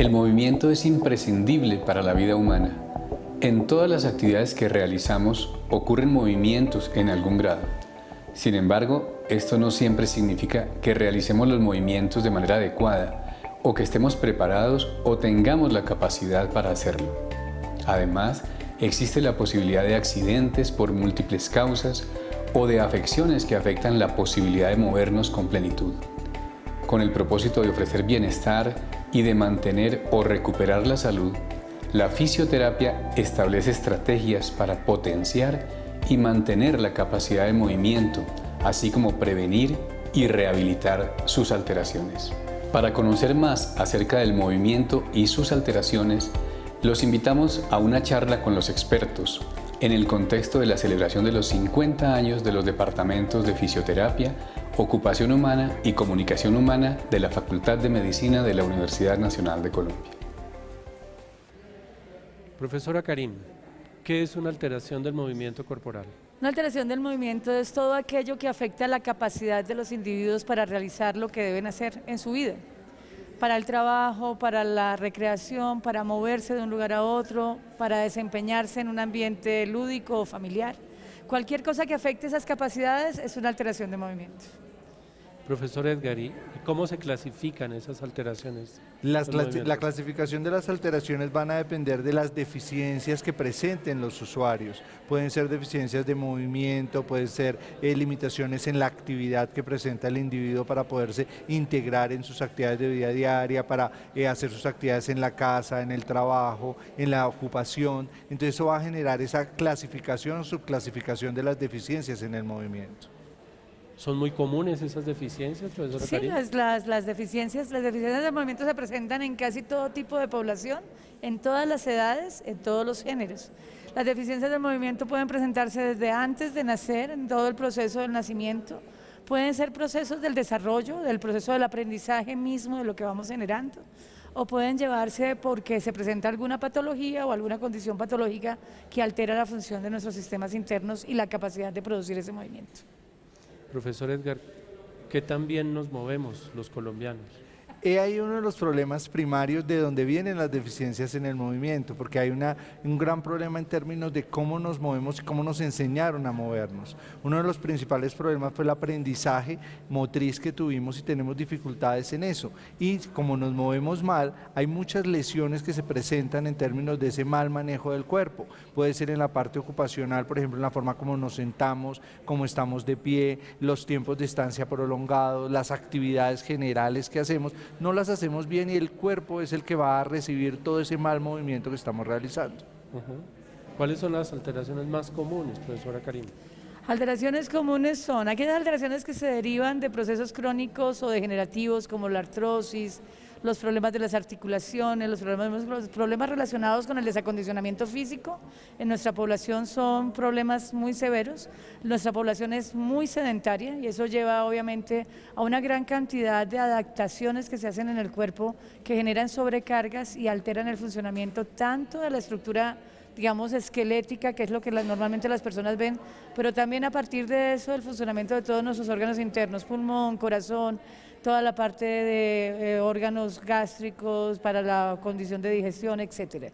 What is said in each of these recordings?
El movimiento es imprescindible para la vida humana. En todas las actividades que realizamos ocurren movimientos en algún grado. Sin embargo, esto no siempre significa que realicemos los movimientos de manera adecuada o que estemos preparados o tengamos la capacidad para hacerlo. Además, existe la posibilidad de accidentes por múltiples causas o de afecciones que afectan la posibilidad de movernos con plenitud. Con el propósito de ofrecer bienestar y de mantener o recuperar la salud, la fisioterapia establece estrategias para potenciar y mantener la capacidad de movimiento, así como prevenir y rehabilitar sus alteraciones. Para conocer más acerca del movimiento y sus alteraciones, los invitamos a una charla con los expertos en el contexto de la celebración de los 50 años de los departamentos de Fisioterapia, Ocupación Humana y Comunicación Humana de la Facultad de Medicina de la Universidad Nacional de Colombia. Profesora Karim, ¿qué es una alteración del movimiento corporal? Una alteración del movimiento es todo aquello que afecta la capacidad de los individuos para realizar lo que deben hacer en su vida. Para el trabajo, para la recreación, para moverse de un lugar a otro, para desempeñarse en un ambiente lúdico o familiar. Cualquier cosa que afecte esas capacidades es una alteración de movimiento. Profesor Edgar, ¿y cómo se clasifican esas alteraciones? La clasificación de las alteraciones van a depender de las deficiencias que presenten los usuarios. Pueden ser deficiencias de movimiento, pueden ser limitaciones en la actividad que presenta el individuo para poderse integrar en sus actividades de vida diaria, para hacer sus actividades en la casa, en el trabajo, en la ocupación. Entonces eso va a generar esa clasificación o subclasificación de las deficiencias en el movimiento. ¿Son muy comunes esas deficiencias, profesora Karim? Sí, las deficiencias de movimiento se presentan en casi todo tipo de población, en todas las edades, en todos los géneros. Las deficiencias del movimiento pueden presentarse desde antes de nacer, en todo el proceso del nacimiento, pueden ser procesos del desarrollo, del proceso del aprendizaje mismo de lo que vamos generando, o pueden llevarse porque se presenta alguna patología o alguna condición patológica que altera la función de nuestros sistemas internos y la capacidad de producir ese movimiento. Profesor Edgar, ¿qué tan bien nos movemos los colombianos? Hay uno de los problemas primarios de donde vienen las deficiencias en el movimiento, porque hay un gran problema en términos de cómo nos movemos y cómo nos enseñaron a movernos. Uno de los principales problemas fue el aprendizaje motriz que tuvimos y tenemos dificultades en eso. Y como nos movemos mal, hay muchas lesiones que se presentan en términos de ese mal manejo del cuerpo. Puede ser en la parte ocupacional, por ejemplo, en la forma como nos sentamos, cómo estamos de pie, los tiempos de estancia prolongados, las actividades generales que hacemos, no las hacemos bien y el cuerpo es el que va a recibir todo ese mal movimiento que estamos realizando. ¿Cuáles son las alteraciones más comunes, profesora Karim? Alteraciones comunes son aquellas alteraciones que se derivan de procesos crónicos o degenerativos como la artrosis, los problemas de las articulaciones, los problemas relacionados con el desacondicionamiento físico. En nuestra población son problemas muy severos, nuestra población es muy sedentaria y eso lleva obviamente a una gran cantidad de adaptaciones que se hacen en el cuerpo que generan sobrecargas y alteran el funcionamiento tanto de la estructura, digamos, esquelética, que es lo que normalmente las personas ven, pero también a partir de eso el funcionamiento de todos nuestros órganos internos, pulmón, corazón, toda la parte de órganos gástricos para la condición de digestión, etc.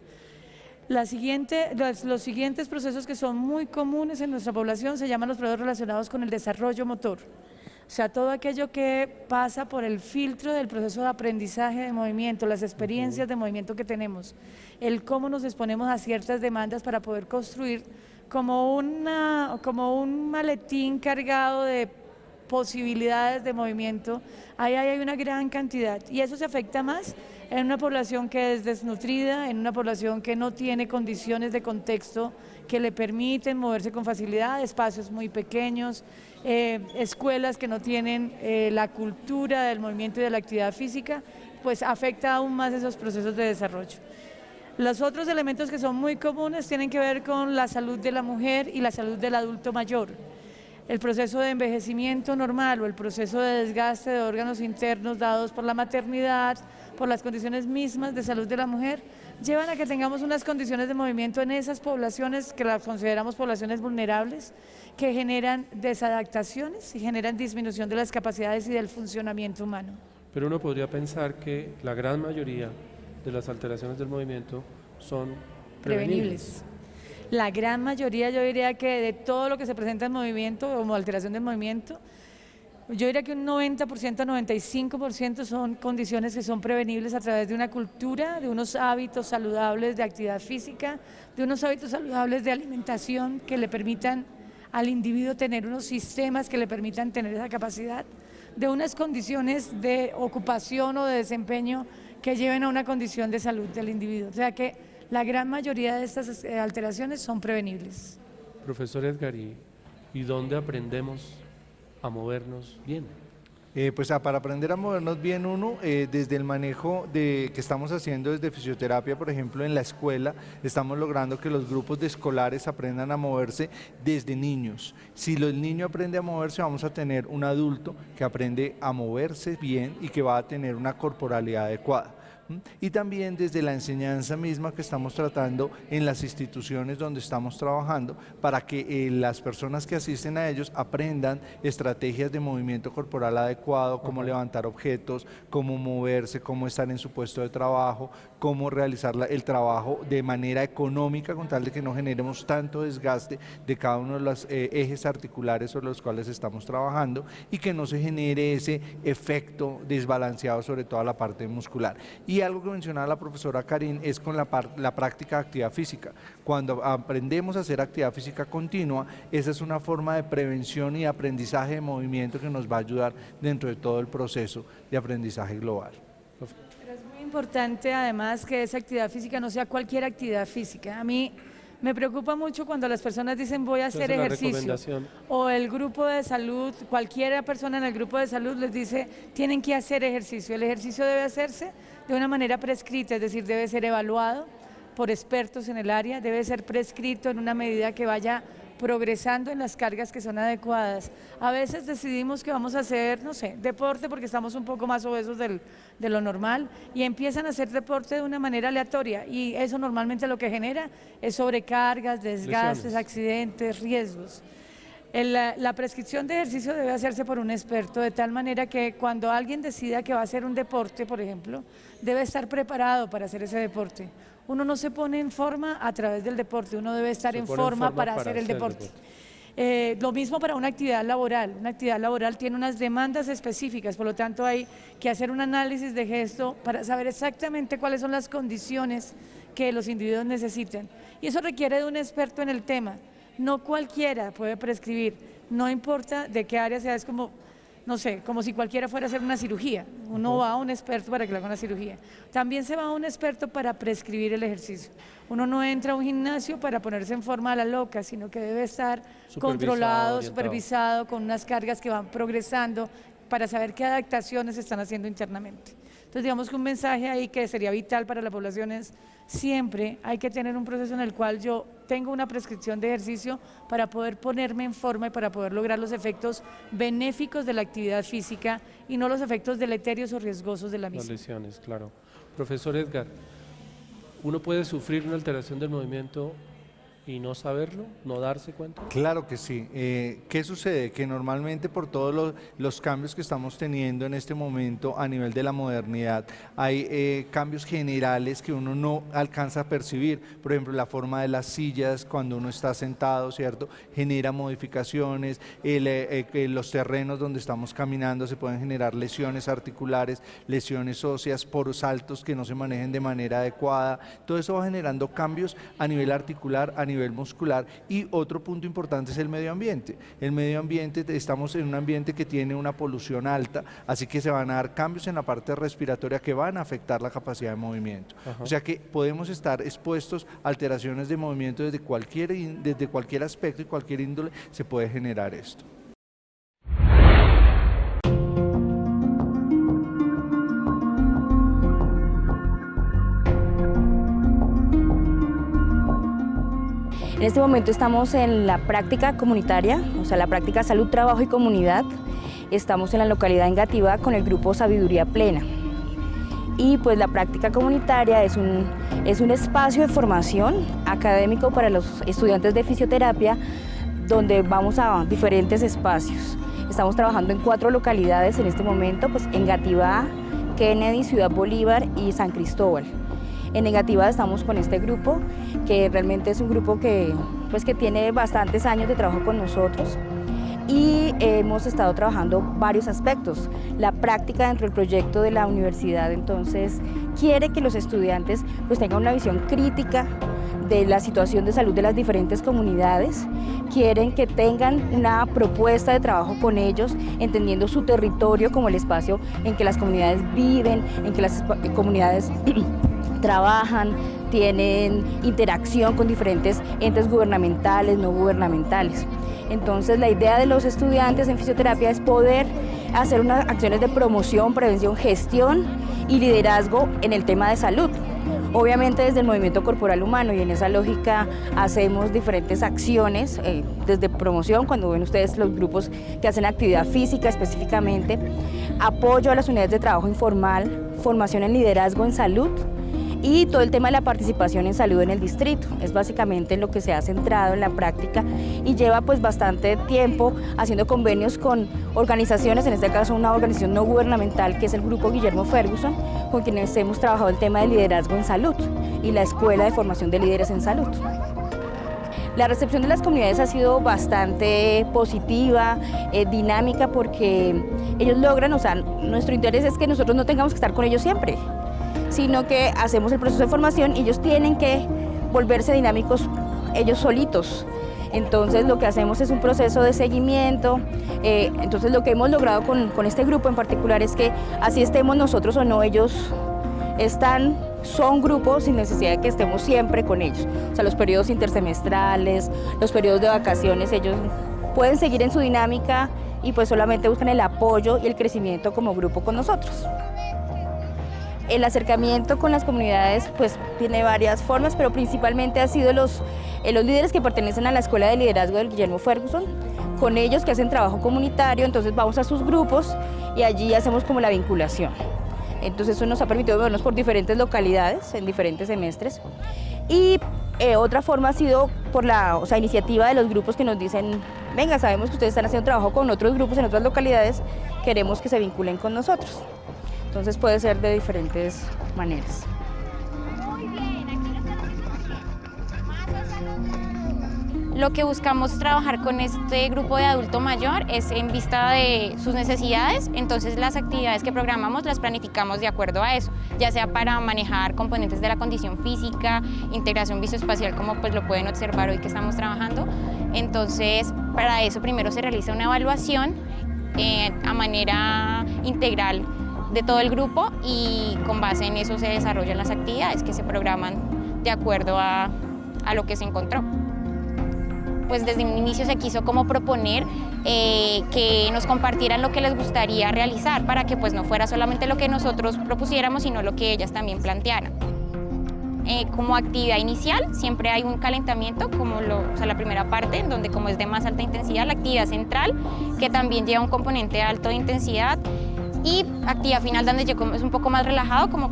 Los siguientes procesos que son muy comunes en nuestra población se llaman los procesos relacionados con el desarrollo motor. O sea, todo aquello que pasa por el filtro del proceso de aprendizaje de movimiento, las experiencias de movimiento que tenemos, el cómo nos exponemos a ciertas demandas para poder construir como un maletín cargado de posibilidades de movimiento. Ahí hay una gran cantidad y eso se afecta más en una población que es desnutrida, en una población que no tiene condiciones de contexto que le permiten moverse con facilidad, espacios muy pequeños, escuelas que no tienen la cultura del movimiento y de la actividad física, pues afecta aún más esos procesos de desarrollo. Los otros elementos que son muy comunes tienen que ver con la salud de la mujer y la salud del adulto mayor. El proceso de envejecimiento normal o el proceso de desgaste de órganos internos dados por la maternidad, por las condiciones mismas de salud de la mujer, llevan a que tengamos unas condiciones de movimiento en esas poblaciones que las consideramos poblaciones vulnerables, que generan desadaptaciones y generan disminución de las capacidades y del funcionamiento humano. Pero uno podría pensar que la gran mayoría de las alteraciones del movimiento son prevenibles. La gran mayoría, yo diría que de todo lo que se presenta en movimiento como alteración del movimiento, yo diría que un 90%, 95% son condiciones que son prevenibles a través de una cultura, de unos hábitos saludables de actividad física, de unos hábitos saludables de alimentación que le permitan al individuo tener unos sistemas que le permitan tener esa capacidad, de unas condiciones de ocupación o de desempeño que lleven a una condición de salud del individuo. O sea que la gran mayoría de estas alteraciones son prevenibles. Profesor Edgar, ¿y dónde aprendemos a movernos bien? Para aprender a movernos bien desde el manejo que estamos haciendo desde fisioterapia, por ejemplo, en la escuela, estamos logrando que los grupos de escolares aprendan a moverse desde niños. Si el niño aprende a moverse, vamos a tener un adulto que aprende a moverse bien y que va a tener una corporalidad adecuada. Y también desde la enseñanza misma que estamos tratando en las instituciones donde estamos trabajando para que las personas que asisten a ellos aprendan estrategias de movimiento corporal adecuado, cómo levantar objetos, cómo moverse, cómo estar en su puesto de trabajo, cómo realizar el trabajo de manera económica con tal de que no generemos tanto desgaste de cada uno de los ejes articulares sobre los cuales estamos trabajando y que no se genere ese efecto desbalanceado sobre toda la parte muscular. Y algo que mencionaba la profesora Karin es con la práctica de actividad física. Cuando aprendemos a hacer actividad física continua, esa es una forma de prevención y aprendizaje de movimiento que nos va a ayudar dentro de todo el proceso de aprendizaje global. Pero es muy importante además que esa actividad física no sea cualquier actividad física. A mí me preocupa mucho cuando las personas dicen voy a hacer ejercicio o el grupo de salud, cualquier persona en el grupo de salud les dice tienen que hacer ejercicio. El ejercicio debe hacerse de una manera prescrita, es decir, debe ser evaluado por expertos en el área, debe ser prescrito en una medida que vaya progresando en las cargas que son adecuadas. A veces decidimos que vamos a hacer, no sé, deporte porque estamos un poco más obesos de lo normal y empiezan a hacer deporte de una manera aleatoria y eso normalmente lo que genera es sobrecargas, desgastes, lesiones, accidentes, riesgos. La prescripción de ejercicio debe hacerse por un experto de tal manera que cuando alguien decida que va a hacer un deporte, por ejemplo, debe estar preparado para hacer ese deporte. Uno no se pone en forma a través del deporte, uno debe estar en forma para hacer el deporte. Lo mismo para una actividad laboral tiene unas demandas específicas, por lo tanto hay que hacer un análisis de gesto para saber exactamente cuáles son las condiciones que los individuos necesitan y eso requiere de un experto en el tema. No cualquiera puede prescribir, no importa de qué área sea, es como, no sé, como si cualquiera fuera a hacer una cirugía. Uno va a un experto para que le haga una cirugía. También se va a un experto para prescribir el ejercicio. Uno no entra a un gimnasio para ponerse en forma a la loca, sino que debe estar controlado, supervisado, con unas cargas que van progresando para saber qué adaptaciones se están haciendo internamente. Entonces digamos que un mensaje ahí que sería vital para la población es siempre hay que tener un proceso en el cual yo tengo una prescripción de ejercicio para poder ponerme en forma y para poder lograr los efectos benéficos de la actividad física y no los efectos deleterios o riesgosos de la misma. Las lesiones, claro. Profesor Edgar, ¿uno puede sufrir una alteración del movimiento y no saberlo, no darse cuenta? Claro que sí. ¿Qué sucede? Que normalmente por todos los cambios que estamos teniendo en este momento a nivel de la modernidad, hay cambios generales que uno no alcanza a percibir. Por ejemplo, la forma de las sillas cuando uno está sentado, ¿cierto? Genera modificaciones, los terrenos donde estamos caminando se pueden generar lesiones articulares, lesiones óseas por saltos que no se manejen de manera adecuada. Todo eso va generando cambios a nivel articular, a nivel muscular y otro punto importante es el medio ambiente. El medio ambiente, estamos en un ambiente que tiene una polución alta, así que se van a dar cambios en la parte respiratoria que van a afectar la capacidad de movimiento. O sea que podemos estar expuestos a alteraciones de movimiento desde cualquier aspecto y cualquier índole se puede generar esto. En este momento estamos en la práctica comunitaria, o sea, la práctica Salud, Trabajo y Comunidad. Estamos en la localidad de Engativá con el grupo Sabiduría Plena. Y pues la práctica comunitaria es un espacio de formación académico para los estudiantes de fisioterapia donde vamos a diferentes espacios. Estamos trabajando en 4 localidades en este momento, pues Engativá, Kennedy, Ciudad Bolívar y San Cristóbal. En negativa estamos con este grupo, que realmente es un grupo que tiene bastantes años de trabajo con nosotros. Y hemos estado trabajando varios aspectos. La práctica dentro del proyecto de la universidad, entonces, quiere que los estudiantes tengan una visión crítica de la situación de salud de las diferentes comunidades, quieren que tengan una propuesta de trabajo con ellos, entendiendo su territorio como el espacio en que las comunidades viven, en que las comunidades trabajan, tienen interacción con diferentes entes gubernamentales, no gubernamentales. Entonces la idea de los estudiantes en fisioterapia es poder hacer unas acciones de promoción, prevención, gestión y liderazgo en el tema de salud. Obviamente desde el movimiento corporal humano, y en esa lógica hacemos diferentes acciones, desde promoción, cuando ven ustedes los grupos que hacen actividad física específicamente, apoyo a las unidades de trabajo informal, formación en liderazgo en salud, y todo el tema de la participación en salud en el distrito. Es básicamente lo que se ha centrado en la práctica y lleva bastante tiempo haciendo convenios con organizaciones, en este caso una organización no gubernamental que es el Grupo Guillermo Ferguson, con quienes hemos trabajado el tema de liderazgo en salud y la Escuela de Formación de Líderes en Salud. La recepción de las comunidades ha sido bastante positiva, dinámica, porque ellos logran, nuestro interés es que nosotros no tengamos que estar con ellos siempre, sino que hacemos el proceso de formación y ellos tienen que volverse dinámicos ellos solitos. Entonces lo que hacemos es un proceso de seguimiento. Entonces lo que hemos logrado con este grupo en particular es que así estemos nosotros o no, ellos son grupos sin necesidad de que estemos siempre con ellos. O sea, los periodos intersemestrales, los periodos de vacaciones, ellos pueden seguir en su dinámica y solamente buscan el apoyo y el crecimiento como grupo con nosotros. El acercamiento con las comunidades tiene varias formas, pero principalmente ha sido los líderes que pertenecen a la Escuela de Liderazgo del Guillermo Ferguson, con ellos que hacen trabajo comunitario, entonces vamos a sus grupos y allí hacemos como la vinculación. Entonces eso nos ha permitido vernos por diferentes localidades, en diferentes semestres. Y otra forma ha sido por la iniciativa de los grupos que nos dicen, venga, sabemos que ustedes están haciendo trabajo con otros grupos en otras localidades, queremos que se vinculen con nosotros. Entonces puede ser de diferentes maneras. Lo que buscamos trabajar con este grupo de adulto mayor es en vista de sus necesidades, entonces las actividades que programamos las planificamos de acuerdo a eso, ya sea para manejar componentes de la condición física, integración visoespacial, como lo pueden observar hoy que estamos trabajando. Entonces, para eso primero se realiza una evaluación a manera integral de todo el grupo y con base en eso se desarrollan las actividades que se programan de acuerdo a lo que se encontró. Pues desde un inicio se quiso como proponer que nos compartieran lo que les gustaría realizar para que no fuera solamente lo que nosotros propusiéramos, sino lo que ellas también plantearan. Como actividad inicial siempre hay un calentamiento, como la primera parte, en donde como es de más alta intensidad, la actividad central, que también lleva un componente alto de intensidad, y actividad final donde es un poco más relajado, como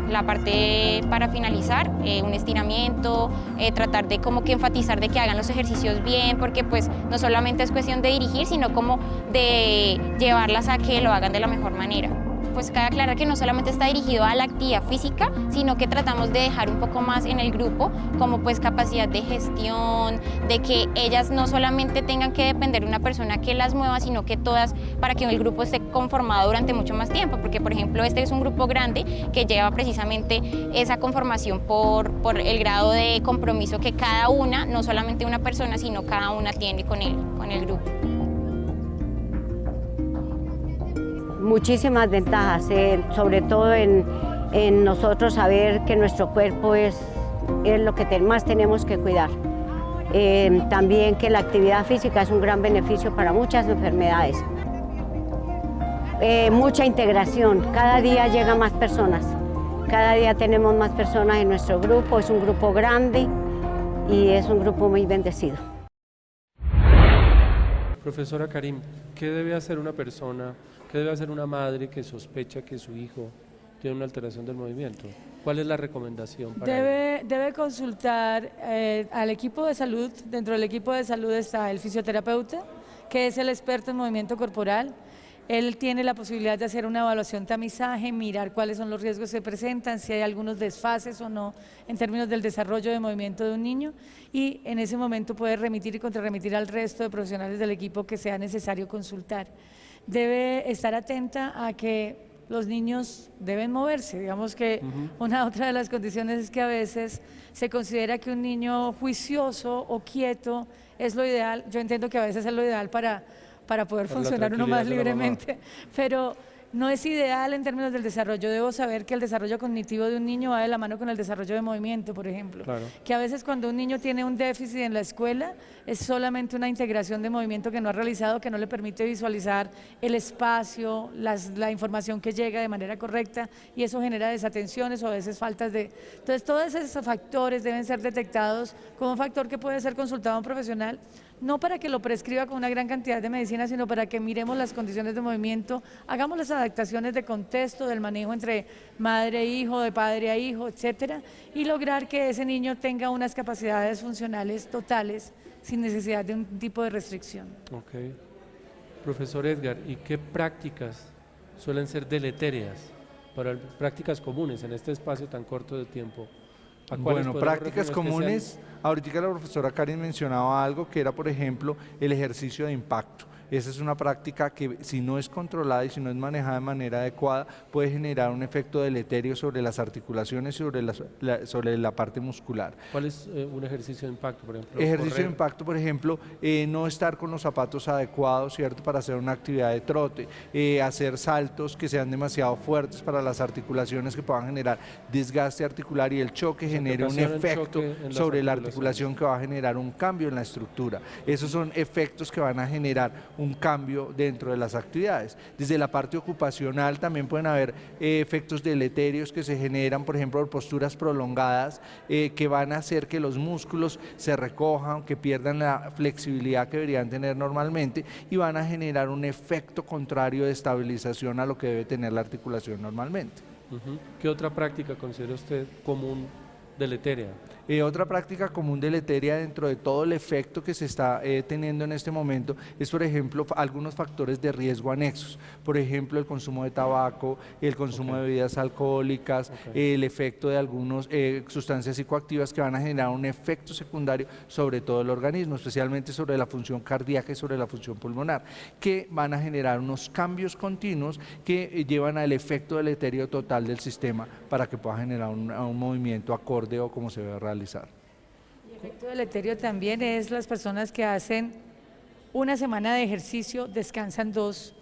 la parte para finalizar, un estiramiento, tratar de como que enfatizar de que hagan los ejercicios bien, porque no solamente es cuestión de dirigir, sino como de llevarlas a que lo hagan de la mejor manera. Cabe aclarar que no solamente está dirigido a la actividad física, sino que tratamos de dejar un poco más en el grupo, como capacidad de gestión, de que ellas no solamente tengan que depender de una persona que las mueva, sino que todas, para que el grupo esté conformado durante mucho más tiempo, porque por ejemplo este es un grupo grande que lleva precisamente esa conformación por el grado de compromiso que cada una, no solamente una persona, sino cada una tiene con el grupo. Muchísimas ventajas, sobre todo en nosotros saber que nuestro cuerpo es lo que más tenemos que cuidar. También que la actividad física es un gran beneficio para muchas enfermedades. Mucha integración, cada día llegan más personas, cada día tenemos más personas en nuestro grupo, es un grupo grande y es un grupo muy bendecido. Profesora Karim, ¿qué debe hacer una persona, qué debe hacer una madre que sospecha que su hijo tiene una alteración del movimiento? ¿Cuál es la recomendación para él? Debe consultar al equipo de salud. Dentro del equipo de salud está el fisioterapeuta, que es el experto en movimiento corporal, Él tiene la posibilidad de hacer una evaluación tamizaje, mirar cuáles son los riesgos que se presentan, si hay algunos desfases o no en términos del desarrollo de movimiento de un niño, y en ese momento puede remitir y contrarremitir al resto de profesionales del equipo que sea necesario consultar. Debe estar atenta a que los niños deben moverse. Digamos que otra de las condiciones es que a veces se considera que un niño juicioso o quieto es lo ideal. Yo entiendo que a veces es lo ideal para poder funcionar uno más libremente, pero no es ideal en términos del desarrollo. Debo saber que el desarrollo cognitivo de un niño va de la mano con el desarrollo de movimiento, por ejemplo. Claro. Que a veces cuando un niño tiene un déficit en la escuela es solamente una integración de movimiento que no ha realizado, que no le permite visualizar el espacio, la información que llega de manera correcta, y eso genera desatenciones o a veces faltas de... Entonces todos esos factores deben ser detectados como un factor que puede ser consultado a un profesional, no para que lo prescriba con una gran cantidad de medicina, sino para que miremos las condiciones de movimiento, hagamos las adaptaciones de contexto, del manejo entre madre e hijo, de padre a hijo, etcétera, y lograr que ese niño tenga unas capacidades funcionales totales sin necesidad de un tipo de restricción. Ok. Profesor Edgar, ¿y qué prácticas suelen ser deletéreas prácticas comunes en este espacio tan corto de tiempo? Bueno, prácticas comunes, ahorita la profesora Karen mencionaba algo que era, por ejemplo, el ejercicio de impacto. Esa es una práctica que, si no es controlada y si no es manejada de manera adecuada, puede generar un efecto deleterio sobre las articulaciones y sobre la parte muscular. ¿Cuál es un ejercicio de impacto, por ejemplo? Ejercicio de impacto, por ejemplo, no estar con los zapatos adecuados, ¿cierto?, para hacer una actividad de trote, hacer saltos que sean demasiado fuertes para las articulaciones, que puedan generar desgaste articular, y el choque genere un efecto sobre la articulación que va a generar un cambio en la estructura. Esos son efectos que van a generar un cambio dentro de las actividades. Desde la parte ocupacional también pueden haber efectos deleterios que se generan, por ejemplo, por posturas prolongadas que van a hacer que los músculos se recojan, que pierdan la flexibilidad que deberían tener normalmente, y van a generar un efecto contrario de estabilización a lo que debe tener la articulación normalmente. ¿Qué otra práctica considera usted común deletérea? Otra práctica común deletérea dentro de todo el efecto que se está teniendo en este momento es, por ejemplo, algunos factores de riesgo anexos. Por ejemplo, el consumo de tabaco, el consumo de bebidas alcohólicas, el efecto de algunas sustancias psicoactivas que van a generar un efecto secundario sobre todo el organismo, especialmente sobre la función cardíaca y sobre la función pulmonar, que van a generar unos cambios continuos que llevan al efecto deleterio total del sistema para que pueda generar un movimiento acorde o como se debe realizar. El efecto deleterio también es las personas que hacen una semana de ejercicio, descansan 2,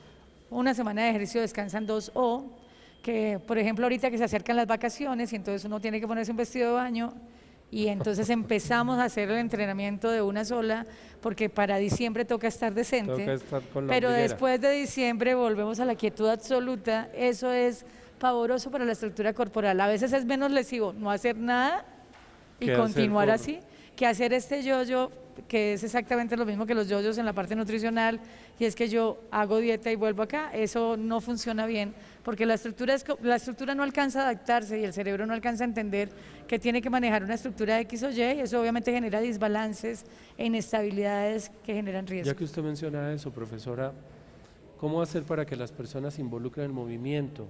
una semana de ejercicio, descansan 2, o que, por ejemplo, ahorita que se acercan las vacaciones y entonces uno tiene que ponerse un vestido de baño y entonces empezamos a hacer el entrenamiento de una sola, porque para diciembre toca estar decente, Toca estar con la pero ombliguera. después de diciembre volvemos a la quietud absoluta. Eso es pavoroso para la estructura corporal. A veces es menos lesivo no hacer nada y Que continuar hacer así, que hacer este yo-yo, que es exactamente lo mismo que los yo-yos en la parte nutricional, y es que yo hago dieta y vuelvo acá. Eso no funciona bien, porque la estructura no alcanza a adaptarse y el cerebro no alcanza a entender que tiene que manejar una estructura X o Y, y eso obviamente genera desbalances e inestabilidades que generan riesgo. Ya que usted menciona eso, profesora, ¿cómo hacer para que las personas se involucren en movimiento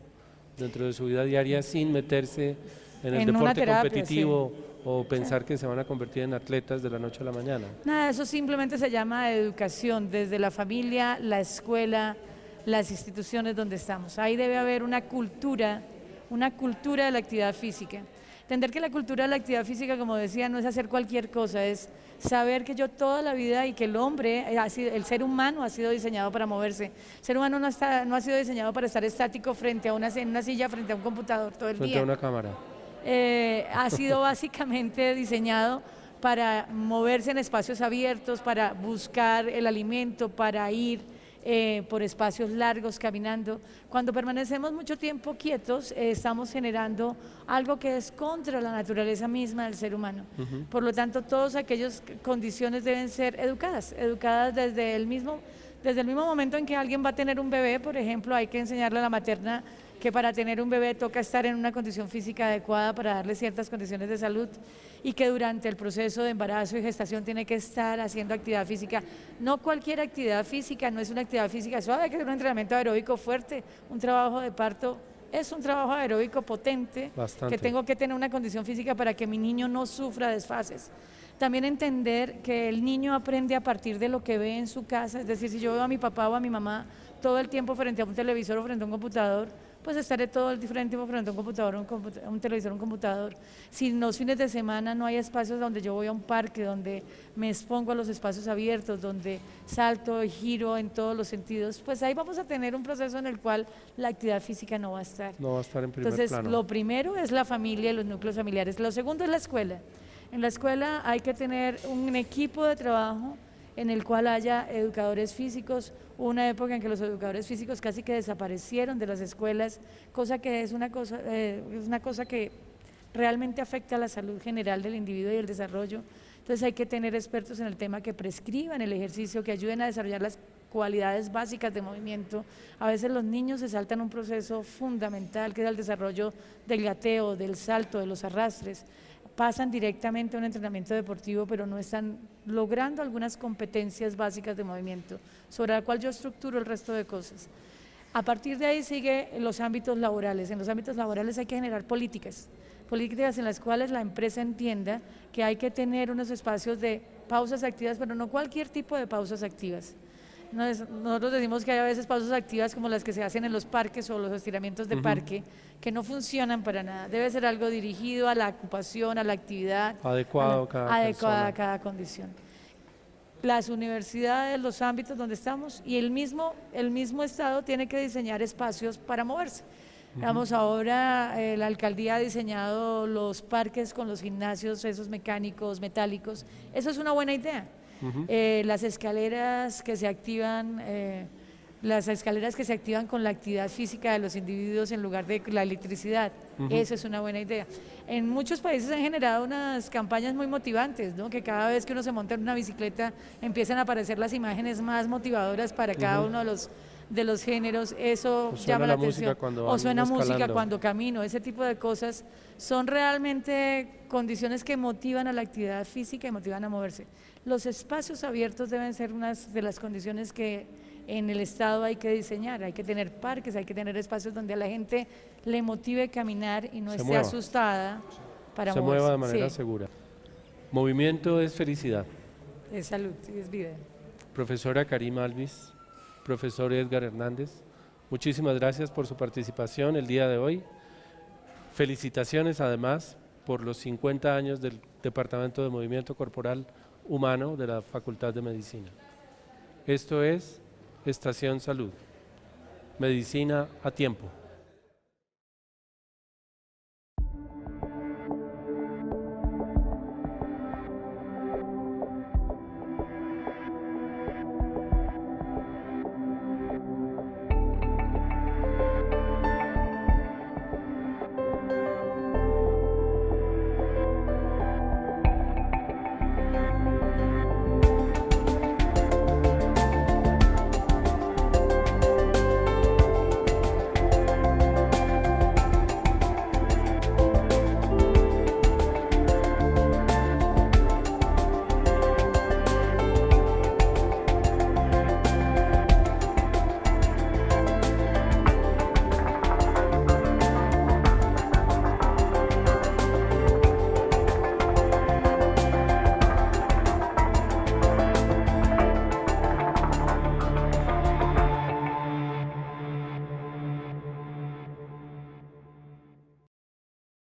dentro de su vida diaria sin meterse en el En una deporte terapia, competitivo o pensar que se van a convertir en atletas de la noche a la mañana? Nada, eso simplemente se llama educación, desde la familia, la escuela, las instituciones donde estamos. Ahí debe haber una cultura de la actividad física. Entender que la cultura de la actividad física, como decía, no es hacer cualquier cosa, es saber que yo toda la vida, y que el hombre, el ser humano ha sido diseñado para moverse. El ser humano no ha sido diseñado para estar estático frente a en una silla, frente a un computador todo el Frente día. a una cámara. Ha sido básicamente diseñado para moverse en espacios abiertos, para buscar el alimento, para ir por espacios largos caminando. Cuando permanecemos mucho tiempo quietos, estamos generando algo que es contra la naturaleza misma del ser humano. Por lo tanto, todas aquellas condiciones deben ser educadas desde el mismo momento en que alguien va a tener un bebé. Por ejemplo, hay que enseñarle a la materna que para tener un bebé toca estar en una condición física adecuada para darle ciertas condiciones de salud y que durante el proceso de embarazo y gestación tiene que estar haciendo actividad física. No cualquier actividad física, no es una actividad física suave, hay que hacer un entrenamiento aeróbico fuerte, un trabajo de parto. Es un trabajo aeróbico potente, Bastante. que tengo que tener una condición física para que mi niño no sufra desfases. También entender que el niño aprende a partir de lo que ve en su casa, es decir, si yo veo a mi papá o a mi mamá todo el tiempo frente a un televisor o frente a un computador, pues estaré todo el tiempo frente a un computador, un televisor, un computador. Si en los fines de semana no hay espacios donde yo voy a un parque, donde me expongo a los espacios abiertos, donde salto y giro en todos los sentidos, pues ahí vamos a tener un proceso en el cual la actividad física no va a estar. No va a estar en primer Entonces, plano. lo primero es la familia y los núcleos familiares. Lo segundo es la escuela. En la escuela hay que tener un equipo de trabajo en el cual haya educadores físicos. Hubo una época en que los educadores físicos casi que desaparecieron de las escuelas, cosa que es una cosa que realmente afecta a la salud general del individuo y el desarrollo. Entonces hay que tener expertos en el tema que prescriban el ejercicio, que ayuden a desarrollar las cualidades básicas de movimiento. A veces los niños se saltan un proceso fundamental que es el desarrollo del gateo, del salto, de los arrastres. Pasan directamente a un entrenamiento deportivo, pero no están logrando algunas competencias básicas de movimiento, sobre la cual yo estructuro el resto de cosas. A partir de ahí sigue los ámbitos laborales. En los ámbitos laborales hay que generar políticas en las cuales la empresa entienda que hay que tener unos espacios de pausas activas, pero no cualquier tipo de pausas activas. Nosotros decimos que hay a veces pausas activas como las que se hacen en los parques o los estiramientos de parque, que no funcionan para nada. Debe ser algo dirigido a la ocupación, a la actividad, Adecuado adecuada a cada condición. Las universidades, los ámbitos donde estamos y el mismo Estado tiene que diseñar espacios para moverse. Digamos, ahora la alcaldía ha diseñado los parques con los gimnasios, esos mecánicos, metálicos. Eso es una buena idea. Las escaleras que se activan con la actividad física de los individuos en lugar de la electricidad. Eso es una buena idea. En muchos países han generado unas campañas muy motivantes, ¿no? Que cada vez que uno se monta en una bicicleta empiezan a aparecer las imágenes más motivadoras para cada uno de los géneros. Eso llama la atención. O suena música cuando camino. Ese tipo de cosas son realmente condiciones que motivan a la actividad física y motivan a moverse. Los espacios abiertos deben ser una de las condiciones que en el Estado hay que diseñar. Hay que tener parques, hay que tener espacios donde a la gente le motive caminar y no esté asustada para moverse. Se mueva de manera segura. Movimiento es felicidad. Es salud, es vida. Profesora Karima Alvis, profesor Edgar Hernández, muchísimas gracias por su participación el día de hoy. Felicitaciones además por los 50 años del Departamento de Movimiento Corporal Humano de la Facultad de Medicina. Esto es Estación Salud. Medicina a tiempo.